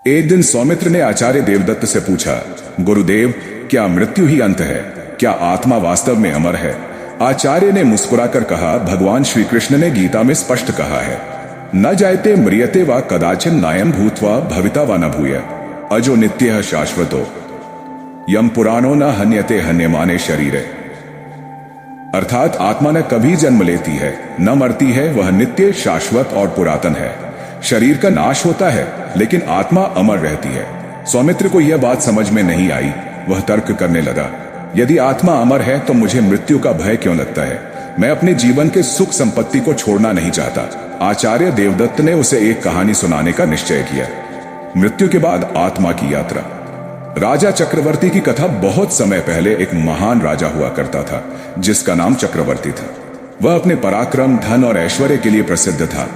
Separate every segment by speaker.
Speaker 1: एक दिन सौमित्र ने आचार्य देवदत्त से पूछा, गुरुदेव, क्या मृत्यु ही अंत है? क्या आत्मा वास्तव में अमर है? आचार्य ने मुस्कुराकर कहा, भगवान श्री कृष्ण ने गीता में स्पष्ट कहा है, न जायते म्रियते वा कदाचिन नायम भूत्वा भविता वा न भूय अजो नित्यः शाश्वतो यम पुराणो न हन्यते हन्यमाने शरीरे। अर्थात आत्मा न कभी जन्म लेती है, न मरती है, वह नित्य, शाश्वत और पुरातन है। शरीर का नाश होता है लेकिन आत्मा अमर रहती है। सौमित्र को यह बात समझ में नहीं आई। वह तर्क करने लगा, यदि आत्मा अमर है तो मुझे मृत्यु का भय क्यों लगता है? मैं अपने जीवन के सुख संपत्ति को छोड़ना नहीं चाहता। आचार्य देवदत्त ने उसे एक कहानी सुनाने का निश्चय किया, मृत्यु के बाद आत्मा की यात्रा। राजा चक्रवर्ती की कथा। बहुत समय पहले एक महान राजा हुआ करता था जिसका नाम चक्रवर्ती था। वह अपने पराक्रम, धन और ऐश्वर्य के लिए प्रसिद्ध था,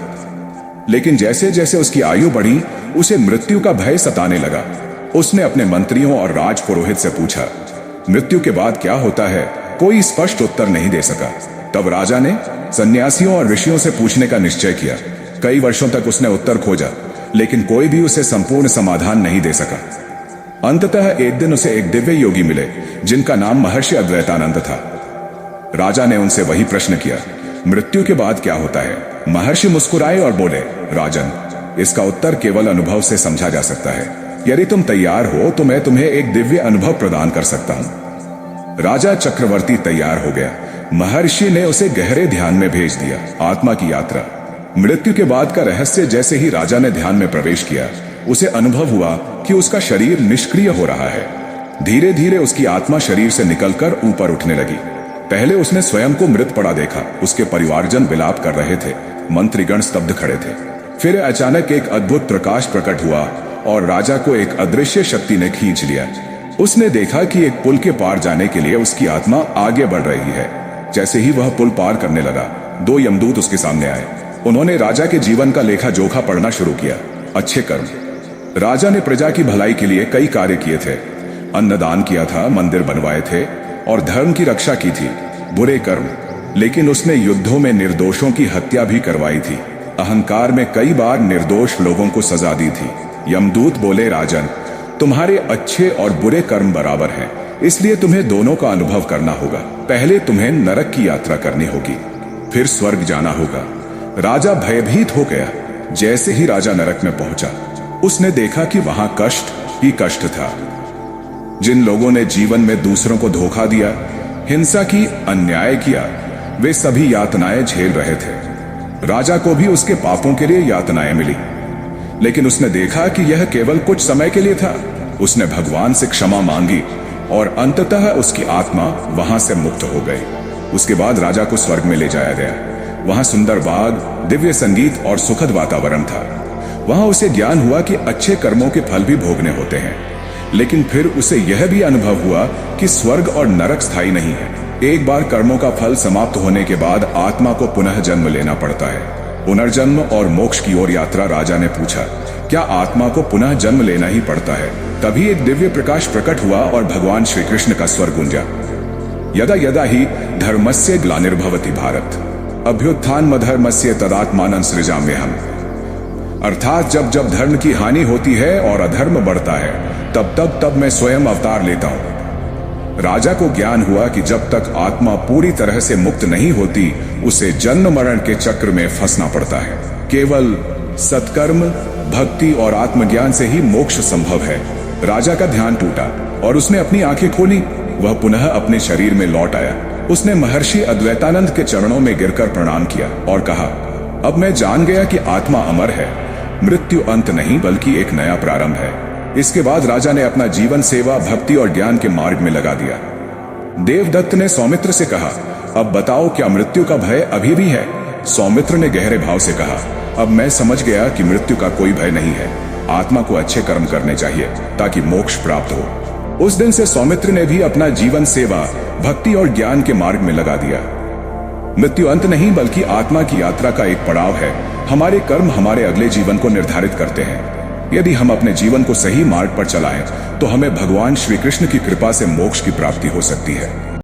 Speaker 1: लेकिन जैसे जैसे उसकी आयु बढ़ी उसे मृत्यु का भय सताने लगा। उसने अपने मंत्रियों और राजपुरोहित से पूछा, मृत्यु के बाद क्या होता है? कोई स्पष्ट उत्तर नहीं दे सका। तब राजा ने सन्यासियों और ऋषियों से पूछने का निश्चय किया। कई वर्षों तक उसने उत्तर खोजा, लेकिन कोई भी उसे संपूर्ण समाधान नहीं दे सका। अंततः एक दिन उसे एक दिव्य योगी मिले जिनका नाम महर्षि अद्वैतानंद था। राजा ने उनसे वही प्रश्न किया, मृत्यु के बाद क्या होता है? महर्षि मुस्कुराए और बोले, राजन, इसका उत्तर केवल अनुभव से समझा जा सकता है। यदि तुम तैयार हो तो मैं तुम्हें एक दिव्य अनुभव प्रदान कर सकता हूं। राजा चक्रवर्ती तैयार हो गया। महर्षि ने उसे गहरे ध्यान में भेज दिया। आत्मा की यात्रा, मृत्यु के बाद का रहस्य। जैसे ही राजा ने ध्यान में प्रवेश किया उसे अनुभव हुआ कि उसका शरीर निष्क्रिय हो रहा है। धीरे धीरे उसकी आत्मा शरीर से निकलकर ऊपर उठने लगी। पहले उसने स्वयं को मृत पड़ा देखा। उसके परिवारजन विलाप कर रहे थे, मंत्रीगण स्तब्ध खड़े थे। फिर अचानक एक अद्भुत प्रकाश प्रकट हुआ और राजा को एक अदृश्य शक्ति ने खींच लिया। उसने देखा कि एक पुल के पार जाने के लिए उसकी आत्मा आगे बढ़ रही है। जैसे ही वह पुल पार करने लगा, दो यमदूत उसके सामने आए। उन्होंने राजा के जीवन का लेखा जोखा पढ़ना शुरू किया। अच्छे कर्म, राजा ने प्रजा की भलाई के लिए कई कार्य किए थे। अन्नदान किया था, मंदिर बनवाए थे और धर्म की रक्षा की थी। बुरे कर्म, लेकिन उसने युद्धों में निर्दोषों की हत्या भी करवाई थी। अहंकार में कई बार निर्दोष लोगों को सजा दी थी। यमदूत बोले, राजन, तुम्हारे अच्छे और बुरे कर्म बराबर हैं, इसलिए तुम्हें दोनों का अनुभव करना होगा। पहले तुम्हें नरक की यात्रा करनी होगी, फिर स्वर्ग जाना होगा। राजा भयभीत हो गया। जैसे ही राजा नरक में पहुंचा, उसने देखा कि वहां कष्ट ही कष्ट था। जिन लोगों ने जीवन में दूसरों को धोखा दिया, हिंसा की, अन्याय किया, वे सभी यातनाएं झेल रहे थे। राजा को भी उसके पापों के लिए यातनाएं मिली, लेकिन उसने देखा कि यह केवल कुछ समय के लिए था। उसने भगवान से क्षमा मांगी और अंततः उसकी आत्मा वहां से मुक्त हो गई। उसके बाद राजा को स्वर्ग में ले जाया गया। वहां सुंदर बाग, दिव्य संगीत और सुखद वातावरण था। वहां उसे ज्ञान हुआ कि अच्छे कर्मों के फल भी भोगने होते हैं, लेकिन फिर उसे यह भी अनुभव हुआ कि स्वर्ग और नरक स्थायी नहीं है। एक बार कर्मों का फल समाप्त होने के बाद आत्मा को पुनः जन्म लेना पड़ता है। पुनर्जन्म और मोक्ष की ओर यात्रा। राजा ने पूछा, क्या आत्मा को पुनः जन्म लेना ही पड़ता है? तभी एक दिव्य प्रकाश प्रकट हुआ और भगवान श्री कृष्ण का स्वर गूंजा, यदा यदा ही धर्मस्य ग्लानिर्भवति भारत अभ्युत्थानमधर्मस्य तदात्मानं सृजाम्यहम्। अर्थात जब जब धर्म की हानि होती है और अधर्म बढ़ता है, तब मैं स्वयं अवतार लेता हूं। राजा को ज्ञान हुआ कि जब तक आत्मा पूरी तरह से मुक्त नहीं होती, उसे जन्म मरण के चक्र में फंसना पड़ता है। केवल सत्कर्म, भक्ति और आत्मज्ञान से ही मोक्ष संभव है। राजा का ध्यान टूटा और उसने अपनी आंखें खोली। वह पुनः अपने शरीर में लौट आया। उसने महर्षि अद्वैतानंद के चरणों में गिरकर प्रणाम किया और कहा, अब मैं जान गया कि आत्मा अमर है। मृत्यु अंत नहीं बल्कि एक नया प्रारंभ है। इसके बाद राजा ने अपना जीवन सेवा, भक्ति और ज्ञान के मार्ग में लगा दिया। देवदत्त ने सौमित्र से कहा, अब बताओ, क्या मृत्यु का भय अभी भी है? सौमित्र ने गहरे भाव से कहा, अब मैं समझ गया कि मृत्यु का कोई भय नहीं है। आत्मा को अच्छे कर्म करने चाहिए ताकि मोक्ष प्राप्त हो। उस दिन से सौमित्र ने भी अपना जीवन सेवा, भक्ति और ज्ञान के मार्ग में लगा दिया। मृत्यु अंत नहीं बल्कि आत्मा की यात्रा का एक पड़ाव है। हमारे कर्म हमारे अगले जीवन को निर्धारित करते हैं। यदि हम अपने जीवन को सही मार्ग पर चलाएं, तो हमें भगवान श्री कृष्ण की कृपा से मोक्ष की प्राप्ति हो सकती है।